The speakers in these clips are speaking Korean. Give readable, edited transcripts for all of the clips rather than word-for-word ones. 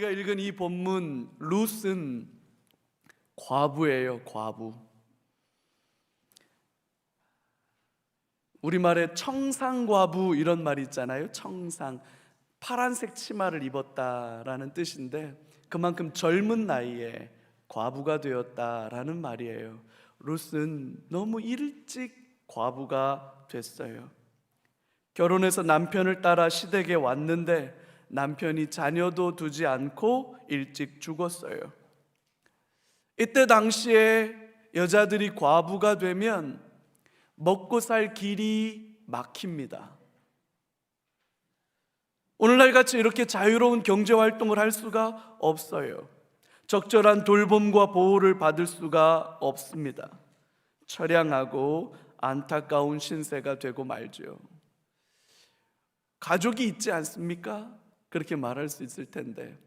우리가 읽은 이 본문 룻은 과부예요. 과부. 우리말에 청상과부 이런 말이 있잖아요. 청상, 파란색 치마를 입었다라는 뜻인데 그만큼 젊은 나이에 과부가 되었다라는 말이에요. 룻은 너무 일찍 과부가 됐어요. 결혼해서 남편을 따라 시댁에 왔는데 남편이 자녀도 두지 않고 일찍 죽었어요. 이때 당시에 여자들이 과부가 되면 먹고 살 길이 막힙니다. 오늘날 같이 이렇게 자유로운 경제활동을 할 수가 없어요. 적절한 돌봄과 보호를 받을 수가 없습니다. 처량하고 안타까운 신세가 되고 말죠. 가족이 있지 않습니까? 그렇게 말할 수 있을 텐데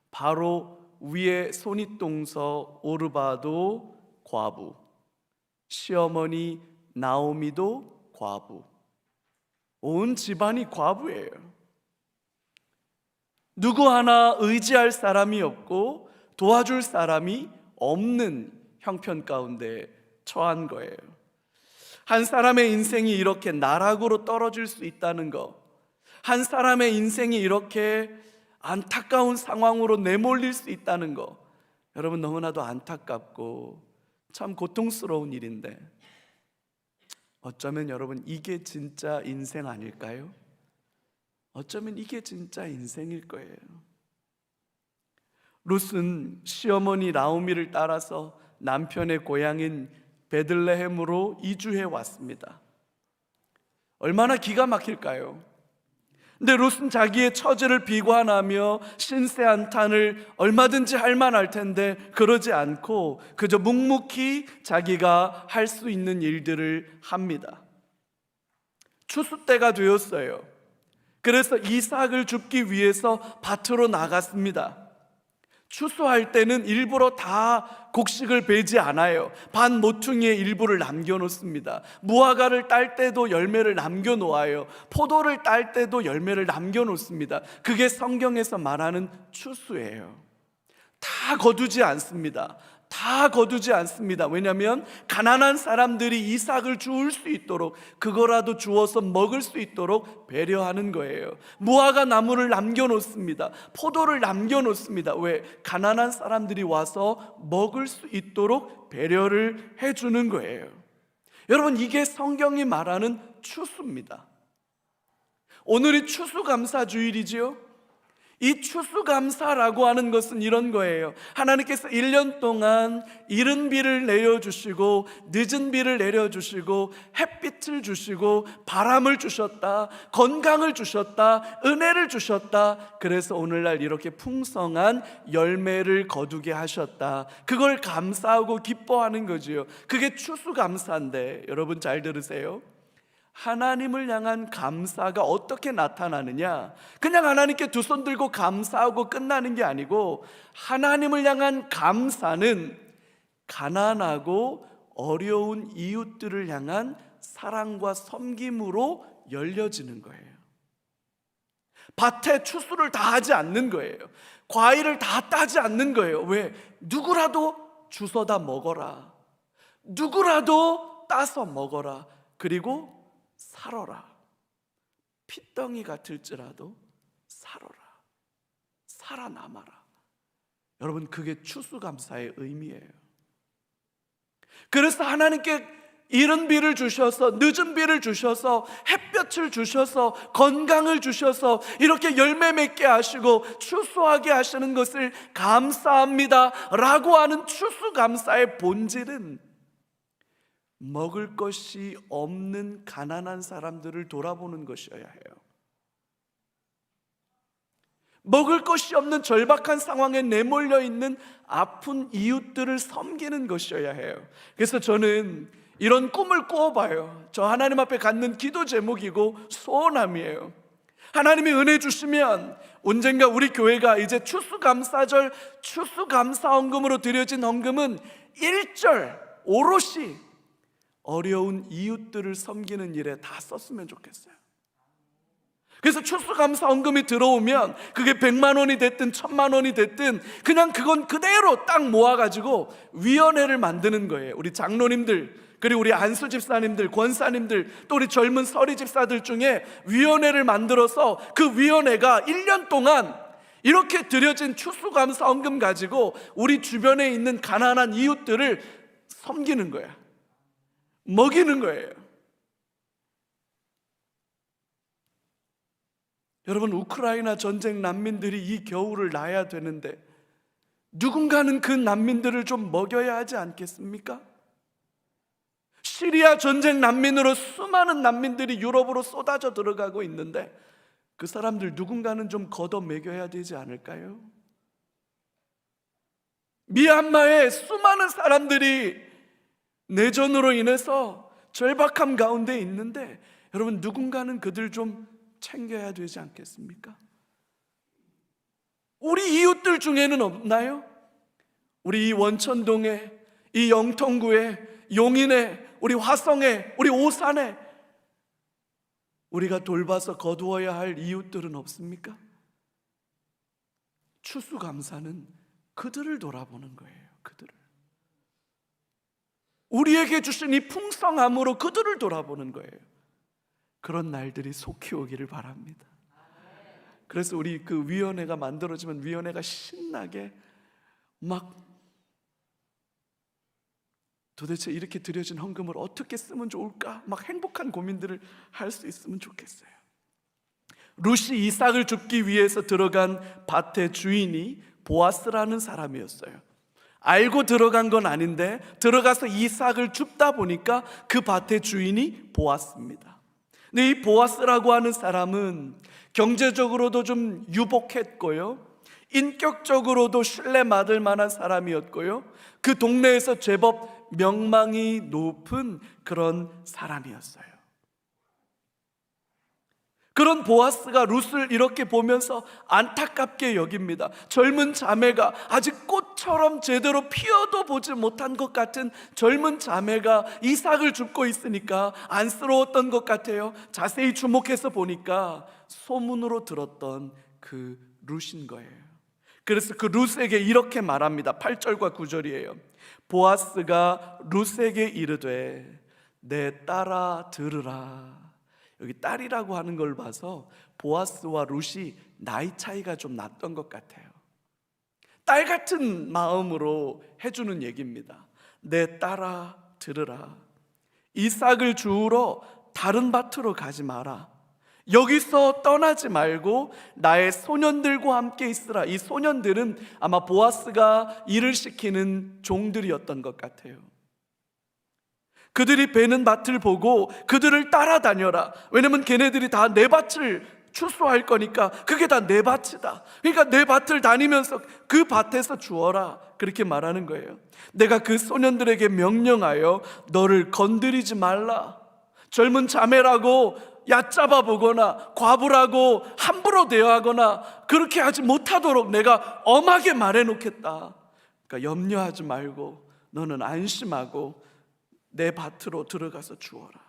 바로 위에 손윗동서 오르바도 과부, 시어머니 나오미도 과부, 온 집안이 과부예요. 누구 하나 의지할 사람이 없고 도와줄 사람이 없는 형편 가운데 처한 거예요. 한 사람의 인생이 이렇게 나락으로 떨어질 수 있다는 거, 한 사람의 인생이 이렇게 안타까운 상황으로 내몰릴 수 있다는 거, 여러분 너무나도 안타깝고 참 고통스러운 일인데 어쩌면 여러분 이게 진짜 인생 아닐까요? 어쩌면 이게 진짜 인생일 거예요. 룻은 시어머니 나오미를 따라서 남편의 고향인 베들레헴으로 이주해 왔습니다. 얼마나 기가 막힐까요? 근데 룻은 자기의 처지를 비관하며 신세한탄을 얼마든지 할 만할 텐데 그러지 않고 그저 묵묵히 자기가 할 수 있는 일들을 합니다. 추수 때가 되었어요. 그래서 이삭을 줍기 위해서 밭으로 나갔습니다. 추수할 때는 일부러 다 곡식을 베지 않아요. 밭 모퉁이에 일부를 남겨놓습니다. 무화과를 딸 때도 열매를 남겨놓아요. 포도를 딸 때도 열매를 남겨놓습니다. 그게 성경에서 말하는 추수예요. 다 거두지 않습니다. 다 거두지 않습니다. 왜냐하면 가난한 사람들이 이삭을 주울 수 있도록, 그거라도 주어서 먹을 수 있도록 배려하는 거예요. 무화과 나무를 남겨놓습니다. 포도를 남겨놓습니다. 왜? 가난한 사람들이 와서 먹을 수 있도록 배려를 해주는 거예요. 여러분, 이게 성경이 말하는 추수입니다. 오늘이 추수감사주일이지요. 이 추수감사라고 하는 것은 이런 거예요. 하나님께서 1년 동안 이른 비를 내려주시고 늦은 비를 내려주시고 햇빛을 주시고 바람을 주셨다, 건강을 주셨다, 은혜를 주셨다. 그래서 오늘날 이렇게 풍성한 열매를 거두게 하셨다. 그걸 감사하고 기뻐하는 거지요. 그게 추수감사인데 여러분 잘 들으세요. 하나님을 향한 감사가 어떻게 나타나느냐? 그냥 하나님께 두 손 들고 감사하고 끝나는 게 아니고, 하나님을 향한 감사는 가난하고 어려운 이웃들을 향한 사랑과 섬김으로 열려지는 거예요. 밭에 추수를 다 하지 않는 거예요. 과일을 다 따지 않는 거예요. 왜? 누구라도 주워다 먹어라. 누구라도 따서 먹어라. 그리고 살아라. 핏덩이 같을지라도 살아라. 살아남아라. 여러분, 그게 추수감사의 의미예요. 그래서 하나님께 이른 비를 주셔서, 늦은 비를 주셔서, 햇볕을 주셔서, 건강을 주셔서 이렇게 열매 맺게 하시고 추수하게 하시는 것을 감사합니다 라고 하는 추수감사의 본질은 먹을 것이 없는 가난한 사람들을 돌아보는 것이어야 해요. 먹을 것이 없는 절박한 상황에 내몰려 있는 아픈 이웃들을 섬기는 것이어야 해요. 그래서 저는 이런 꿈을 꾸어봐요. 저 하나님 앞에 갖는 기도 제목이고 소원함이에요. 하나님이 은혜 주시면 언젠가 우리 교회가 이제 추수감사절 추수감사헌금으로 드려진 헌금은 1절 오롯이 어려운 이웃들을 섬기는 일에 다 썼으면 좋겠어요. 그래서 추수감사원금이 들어오면 그게 100만 원이 됐든 1000만 원이 됐든 그냥 그건 그대로 딱 모아가지고 위원회를 만드는 거예요. 우리 장로님들, 그리고 우리 안수 집사님들, 권사님들, 또 우리 젊은 서리 집사들 중에 위원회를 만들어서 그 위원회가 1년 동안 이렇게 드려진 추수감사원금 가지고 우리 주변에 있는 가난한 이웃들을 섬기는 거야. 먹이는 거예요. 여러분, 우크라이나 전쟁 난민들이 이 겨울을 나야 되는데 누군가는 그 난민들을 좀 먹여야 하지 않겠습니까? 시리아 전쟁 난민으로 수많은 난민들이 유럽으로 쏟아져 들어가고 있는데 그 사람들 누군가는 좀 걷어 먹여야 되지 않을까요? 미얀마에 수많은 사람들이 내전으로 인해서 절박함 가운데 있는데 여러분, 누군가는 그들 좀 챙겨야 되지 않겠습니까? 우리 이웃들 중에는 없나요? 우리 이 원천동에, 이 영통구에, 용인에, 우리 화성에, 우리 오산에 우리가 돌봐서 거두어야 할 이웃들은 없습니까? 추수감사는 그들을 돌아보는 거예요. 그들을, 우리에게 주신 이 풍성함으로 그들을 돌아보는 거예요. 그런 날들이 속히 오기를 바랍니다. 그래서 우리 그 위원회가 만들어지면 위원회가 신나게 막 도대체 이렇게 드려진 헌금을 어떻게 쓰면 좋을까? 막 행복한 고민들을 할 수 있으면 좋겠어요. 룻이 이삭을 줍기 위해서 들어간 밭의 주인이 보아스라는 사람이었어요. 알고 들어간 건 아닌데 들어가서 이삭을 줍다 보니까 그 밭의 주인이 보아스입니다. 근데 이 보아스라고 하는 사람은 경제적으로도 좀 유복했고요, 인격적으로도 신뢰받을 만한 사람이었고요, 그 동네에서 제법 명망이 높은 그런 사람이었어요. 그런 보아스가 룻을 이렇게 보면서 안타깝게 여깁니다. 젊은 자매가, 아직 꽃처럼 제대로 피어도 보지 못한 것 같은 젊은 자매가 이삭을 줍고 있으니까 안쓰러웠던 것 같아요. 자세히 주목해서 보니까 소문으로 들었던 그 룻인 거예요. 그래서 그 룻에게 이렇게 말합니다. 8절과 9절이에요. 보아스가 룻에게 이르되 내 딸아 들으라. 여기 딸이라고 하는 걸 봐서 보아스와 룻이 나이 차이가 좀 났던 것 같아요. 딸 같은 마음으로 해주는 얘기입니다. 내 딸아 들으라. 이삭을 주우러 다른 밭으로 가지 마라. 여기서 떠나지 말고 나의 소년들과 함께 있으라. 이 소년들은 아마 보아스가 일을 시키는 종들이었던 것 같아요. 그들이 베는 밭을 보고 그들을 따라다녀라. 왜냐면 걔네들이 다 내 밭을 추수할 거니까 그게 다 내 밭이다. 그러니까 내 밭을 다니면서 그 밭에서 주어라. 그렇게 말하는 거예요. 내가 그 소년들에게 명령하여 너를 건드리지 말라. 젊은 자매라고 얕잡아 보거나 과부라고 함부로 대하거나 그렇게 하지 못하도록 내가 엄하게 말해놓겠다. 그러니까 염려하지 말고 너는 안심하고 내 밭으로 들어가서 주어라.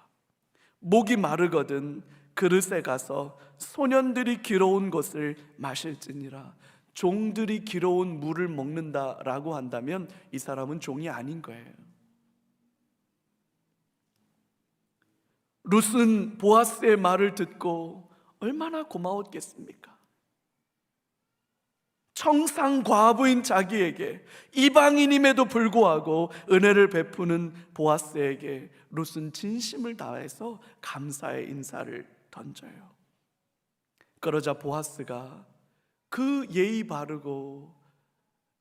목이 마르거든 그릇에 가서 소년들이 길어온 것을 마실지니라. 종들이 길어온 물을 먹는다라고 한다면 이 사람은 종이 아닌 거예요. 룻은 보아스의 말을 듣고 얼마나 고마웠겠습니까? 청상 과부인 자기에게 이방인임에도 불구하고 은혜를 베푸는 보아스에게 룻은 진심을 다해서 감사의 인사를 던져요. 그러자 보아스가 그 예의 바르고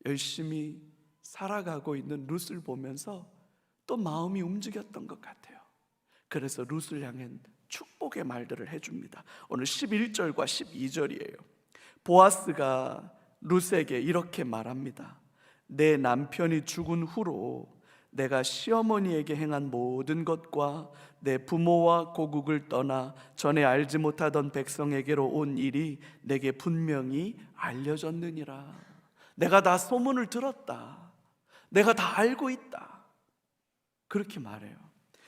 열심히 살아가고 있는 룻을 보면서 또 마음이 움직였던 것 같아요. 그래서 룻을 향한 축복의 말들을 해줍니다. 오늘 11절과 12절이에요. 보아스가 룻에게 이렇게 말합니다. 내 남편이 죽은 후로 내가 시어머니에게 행한 모든 것과 내 부모와 고국을 떠나 전에 알지 못하던 백성에게로 온 일이 내게 분명히 알려졌느니라. 내가 다 소문을 들었다. 내가 다 알고 있다. 그렇게 말해요.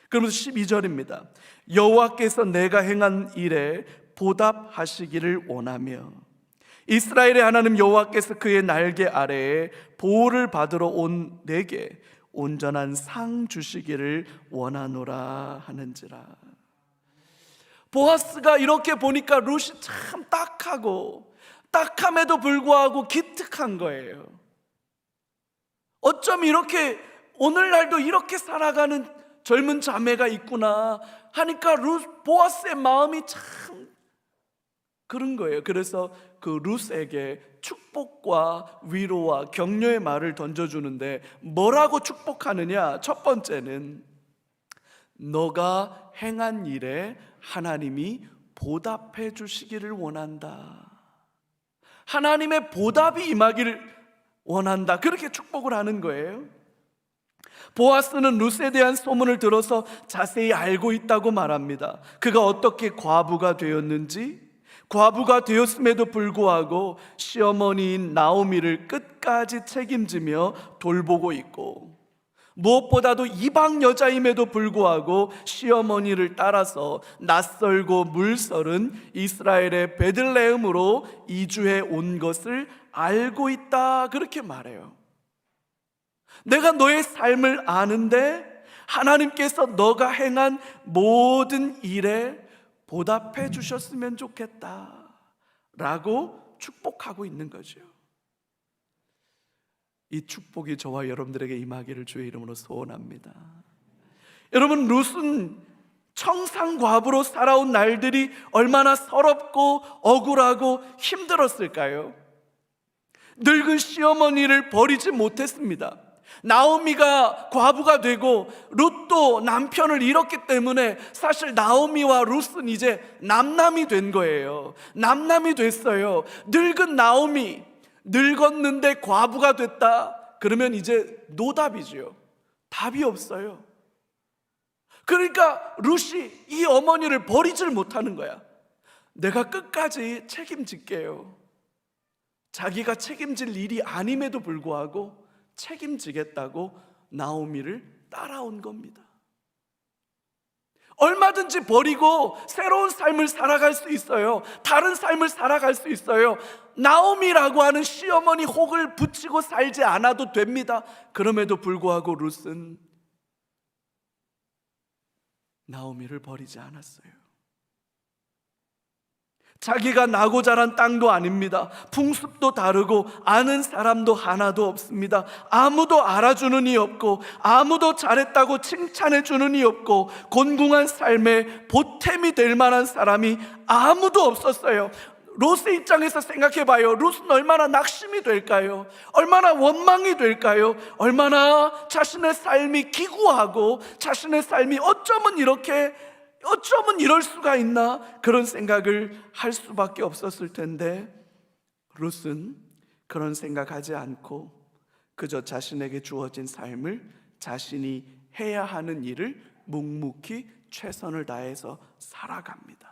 그러면서 12절입니다. 여호와께서 내가 행한 일에 보답하시기를 원하며 이스라엘의 하나님 여호와께서 그의 날개 아래에 보호를 받으러 온 내게 온전한 상 주시기를 원하노라 하는지라. 보아스가 이렇게 보니까 룻이 참 딱함에도 불구하고 기특한 거예요. 어쩜 이렇게 오늘날도 이렇게 살아가는 젊은 자매가 있구나 하니까 보아스의 마음이 참 그런 거예요. 그래서 그 룻에게 축복과 위로와 격려의 말을 던져주는데 뭐라고 축복하느냐? 첫 번째는 너가 행한 일에 하나님이 보답해 주시기를 원한다. 하나님의 보답이 임하기를 원한다. 그렇게 축복을 하는 거예요. 보아스는 룻에 대한 소문을 들어서 자세히 알고 있다고 말합니다. 그가 어떻게 과부가 되었는지, 과부가 되었음에도 불구하고 시어머니인 나오미를 끝까지 책임지며 돌보고 있고, 무엇보다도 이방 여자임에도 불구하고 시어머니를 따라서 낯설고 물설은 이스라엘의 베들레헴으로 이주해 온 것을 알고 있다. 그렇게 말해요. 내가 너의 삶을 아는데 하나님께서 너가 행한 모든 일에 보답해 주셨으면 좋겠다 라고 축복하고 있는 거죠. 이 축복이 저와 여러분들에게 임하기를 주의 이름으로 소원합니다. 여러분, 룻은 청산과부로 살아온 날들이 얼마나 서럽고 억울하고 힘들었을까요? 늙은 시어머니를 버리지 못했습니다. 나오미가 과부가 되고 룻도 남편을 잃었기 때문에 사실 나오미와 룻은 이제 남남이 된 거예요. 남남이 됐어요. 늙은 나오미, 늙었는데 과부가 됐다 그러면 이제 노답이죠. 답이 없어요. 그러니까 룻이 이 어머니를 버리질 못하는 거야. 내가 끝까지 책임질게요. 자기가 책임질 일이 아님에도 불구하고 책임지겠다고 나오미를 따라온 겁니다. 얼마든지 버리고 새로운 삶을 살아갈 수 있어요. 다른 삶을 살아갈 수 있어요. 나오미라고 하는 시어머니 혹을 붙이고 살지 않아도 됩니다. 그럼에도 불구하고 룻은 나오미를 버리지 않았어요. 자기가 나고 자란 땅도 아닙니다. 풍습도 다르고 아는 사람도 하나도 없습니다. 아무도 알아주는 이 없고 아무도 잘했다고 칭찬해 주는 이 없고 곤궁한 삶에 보탬이 될 만한 사람이 아무도 없었어요. 룻의 입장에서 생각해봐요. 룻은 얼마나 낙심이 될까요? 얼마나 원망이 될까요? 얼마나 자신의 삶이 기구하고 자신의 삶이 어쩌면 이럴 수가 있나 그런 생각을 할 수밖에 없었을 텐데 룻은 그런 생각하지 않고 그저 자신에게 주어진 삶을 자신이 해야 하는 일을 묵묵히 최선을 다해서 살아갑니다.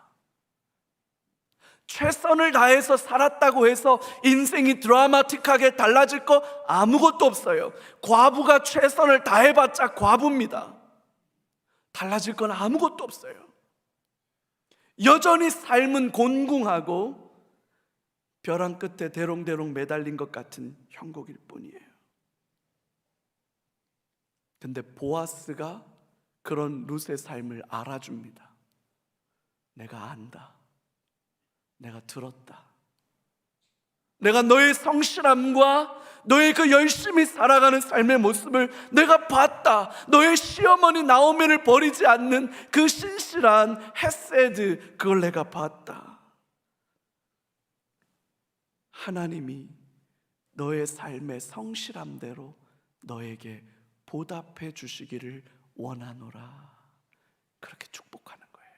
최선을 다해서 살았다고 해서 인생이 드라마틱하게 달라질 거 아무것도 없어요. 과부가 최선을 다해봤자 과부입니다. 달라질 건 아무것도 없어요. 여전히 삶은 곤궁하고 벼랑 끝에 대롱대롱 매달린 것 같은 형국일 뿐이에요. 근데 보아스가 그런 룻의 삶을 알아줍니다. 내가 안다. 내가 들었다. 내가 너의 성실함과 너의 그 열심히 살아가는 삶의 모습을 내가 봤다. 너의 시어머니 나오미를 버리지 않는 그 신실한 헤세드, 그걸 내가 봤다. 하나님이 너의 삶의 성실함대로 너에게 보답해 주시기를 원하노라. 그렇게 축복하는 거예요.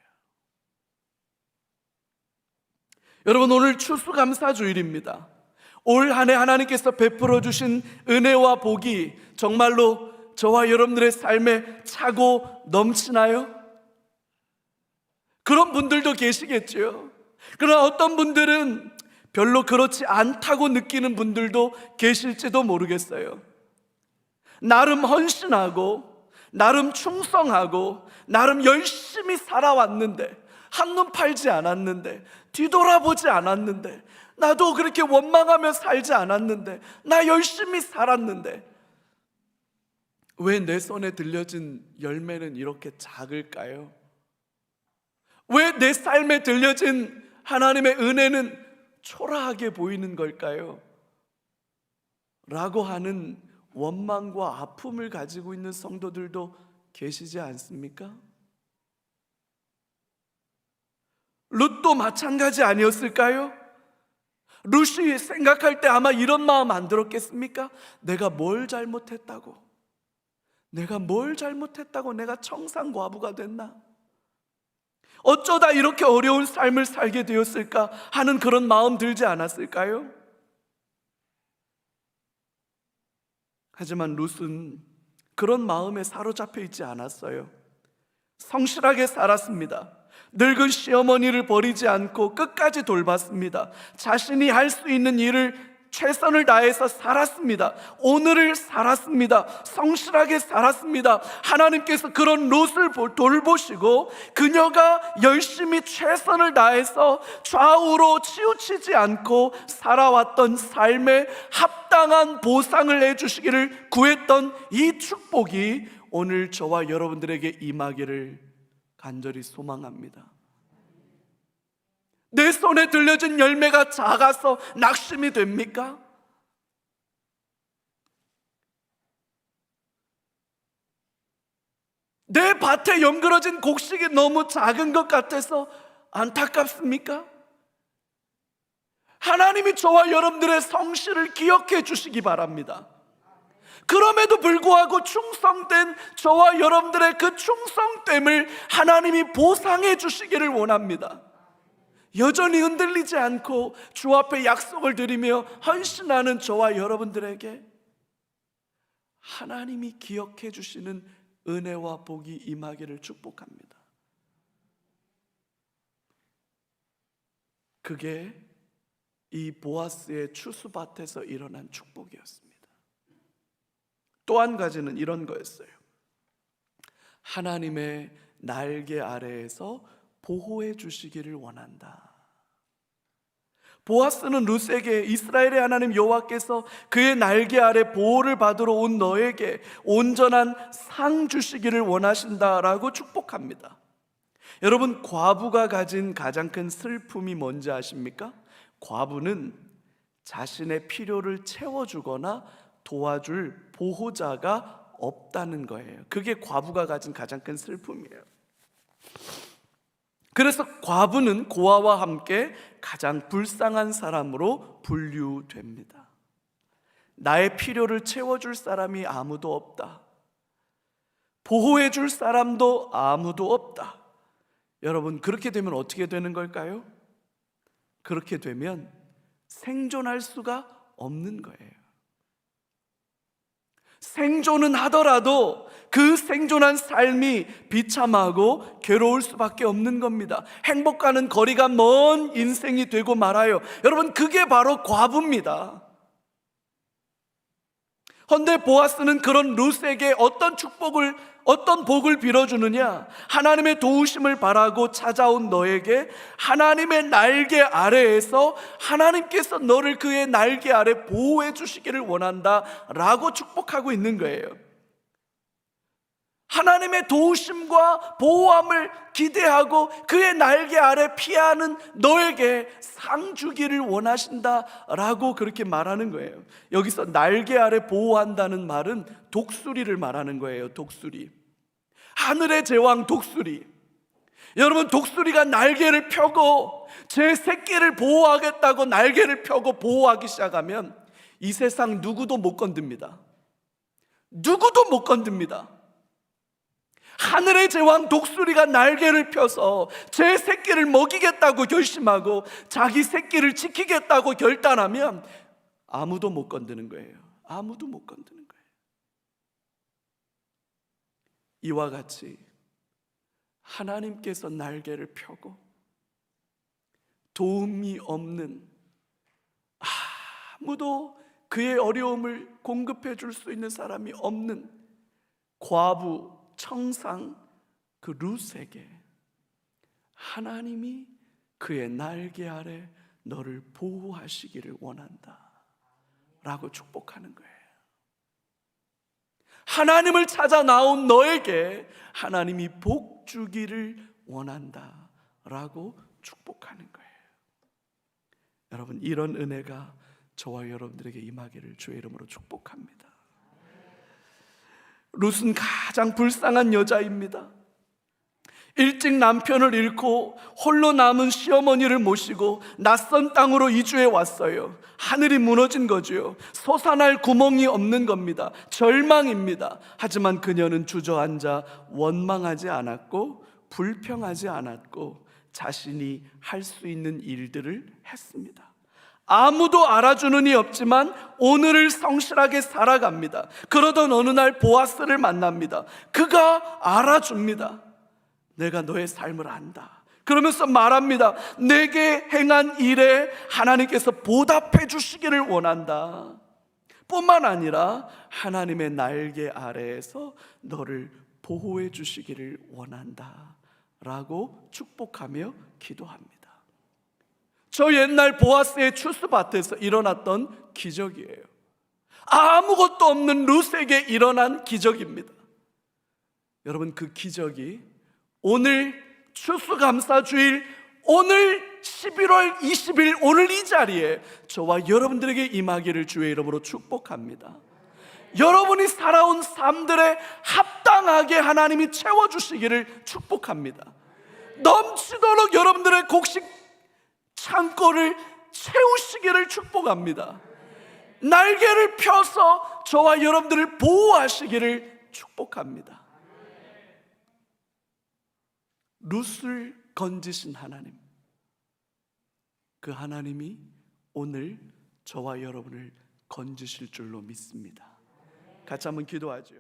여러분, 오늘 추수감사주일입니다. 올 한 해 하나님께서 베풀어 주신 은혜와 복이 정말로 저와 여러분들의 삶에 차고 넘치나요? 그런 분들도 계시겠죠. 그러나 어떤 분들은 별로 그렇지 않다고 느끼는 분들도 계실지도 모르겠어요. 나름 헌신하고 나름 충성하고 나름 열심히 살아왔는데 한눈 팔지 않았는데, 뒤돌아보지 않았는데, 나도 그렇게 원망하며 살지 않았는데, 나 열심히 살았는데 왜 내 손에 들려진 열매는 이렇게 작을까요? 왜 내 삶에 들려진 하나님의 은혜는 초라하게 보이는 걸까요? 라고 하는 원망과 아픔을 가지고 있는 성도들도 계시지 않습니까? 룻도 마찬가지 아니었을까요? 룻이 생각할 때 아마 이런 마음 안 들었겠습니까? 내가 뭘 잘못했다고, 내가 청산과부가 됐나? 어쩌다 이렇게 어려운 삶을 살게 되었을까 하는 그런 마음 들지 않았을까요? 하지만 룻은 그런 마음에 사로잡혀 있지 않았어요. 성실하게 살았습니다. 늙은 시어머니를 버리지 않고 끝까지 돌봤습니다. 자신이 할 수 있는 일을 최선을 다해서 살았습니다. 오늘을 살았습니다. 성실하게 살았습니다. 하나님께서 그런 롯을 돌보시고 그녀가 열심히 최선을 다해서 좌우로 치우치지 않고 살아왔던 삶에 합당한 보상을 해주시기를 구했던 이 축복이 오늘 저와 여러분들에게 임하기를 간절히 소망합니다. 내 손에 들려진 열매가 작아서 낙심이 됩니까? 내 밭에 연그러진 곡식이 너무 작은 것 같아서 안타깝습니까? 하나님이 저와 여러분들의 성실을 기억해 주시기 바랍니다. 그럼에도 불구하고 충성된 저와 여러분들의 그 충성됨을 하나님이 보상해 주시기를 원합니다. 여전히 흔들리지 않고 주 앞에 약속을 드리며 헌신하는 저와 여러분들에게 하나님이 기억해 주시는 은혜와 복이 임하기를 축복합니다. 그게 이 보아스의 추수밭에서 일어난 축복이었습니다. 또 한 가지는 이런 거였어요. 하나님의 날개 아래에서 보호해 주시기를 원한다. 보아스는 룻에게 이스라엘의 하나님 여호와께서 그의 날개 아래 보호를 받으러 온 너에게 온전한 상 주시기를 원하신다라고 축복합니다. 여러분, 과부가 가진 가장 큰 슬픔이 뭔지 아십니까? 과부는 자신의 필요를 채워주거나 도와줄 보호자가 없다는 거예요. 그게 과부가 가진 가장 큰 슬픔이에요. 그래서 과부는 고아와 함께 가장 불쌍한 사람으로 분류됩니다. 나의 필요를 채워줄 사람이 아무도 없다. 보호해줄 사람도 아무도 없다. 여러분, 그렇게 되면 어떻게 되는 걸까요? 그렇게 되면 생존할 수가 없는 거예요. 생존은 하더라도 그 생존한 삶이 비참하고 괴로울 수밖에 없는 겁니다. 행복과는 거리가 먼 인생이 되고 말아요. 여러분, 그게 바로 과부입니다. 헌데 보아스는 그런 룻에게 어떤 복을 빌어주느냐? 하나님의 도우심을 바라고 찾아온 너에게 하나님의 날개 아래에서 하나님께서 너를 그의 날개 아래 보호해 주시기를 원한다 라고 축복하고 있는 거예요. 하나님의 도우심과 보호함을 기대하고 그의 날개 아래 피하는 너에게 상 주기를 원하신다라고 그렇게 말하는 거예요. 여기서 날개 아래 보호한다는 말은 독수리를 말하는 거예요. 독수리, 하늘의 제왕 독수리. 여러분, 독수리가 날개를 펴고 제 새끼를 보호하겠다고 날개를 펴고 보호하기 시작하면 이 세상 누구도 못 건듭니다. 누구도 못 건듭니다. 하늘의 제왕 독수리가 날개를 펴서 제 새끼를 먹이겠다고 결심하고 자기 새끼를 지키겠다고 결단하면 아무도 못 건드는 거예요. 아무도 못 건드는 거예요. 이와 같이 하나님께서 날개를 펴고 도움이 없는, 아무도 그의 어려움을 공급해 줄 수 있는 사람이 없는 과부, 청상 그 룻에게 하나님이 그의 날개 아래 너를 보호하시기를 원한다 라고 축복하는 거예요. 하나님을 찾아 나온 너에게 하나님이 복 주기를 원한다 라고 축복하는 거예요. 여러분, 이런 은혜가 저와 여러분들에게 임하기를 주의 이름으로 축복합니다. 룻은 가장 불쌍한 여자입니다. 일찍 남편을 잃고 홀로 남은 시어머니를 모시고 낯선 땅으로 이주해 왔어요. 하늘이 무너진 거죠. 솟아날 구멍이 없는 겁니다. 절망입니다. 하지만 그녀는 주저앉아 원망하지 않았고 불평하지 않았고 자신이 할 수 있는 일들을 했습니다. 아무도 알아주는 이 없지만 오늘을 성실하게 살아갑니다. 그러던 어느 날 보아스를 만납니다. 그가 알아줍니다. 내가 너의 삶을 안다. 그러면서 말합니다. 내게 행한 일에 하나님께서 보답해 주시기를 원한다. 뿐만 아니라 하나님의 날개 아래에서 너를 보호해 주시기를 원한다 라고 축복하며 기도합니다. 저 옛날 보아스의 추수밭에서 일어났던 기적이에요. 아무것도 없는 룻에게 일어난 기적입니다. 여러분, 그 기적이 오늘 추수감사주일, 오늘 11월 20일 오늘 이 자리에 저와 여러분들에게 임하기를 주의 이름으로 축복합니다. 여러분이 살아온 삶들에 합당하게 하나님이 채워주시기를 축복합니다. 넘치도록 여러분들의 곡식 창고를 채우시기를 축복합니다. 날개를 펴서 저와 여러분들을 보호하시기를 축복합니다. 룻을 건지신 하나님, 그 하나님이 오늘 저와 여러분을 건지실 줄로 믿습니다. 같이 한번 기도하죠.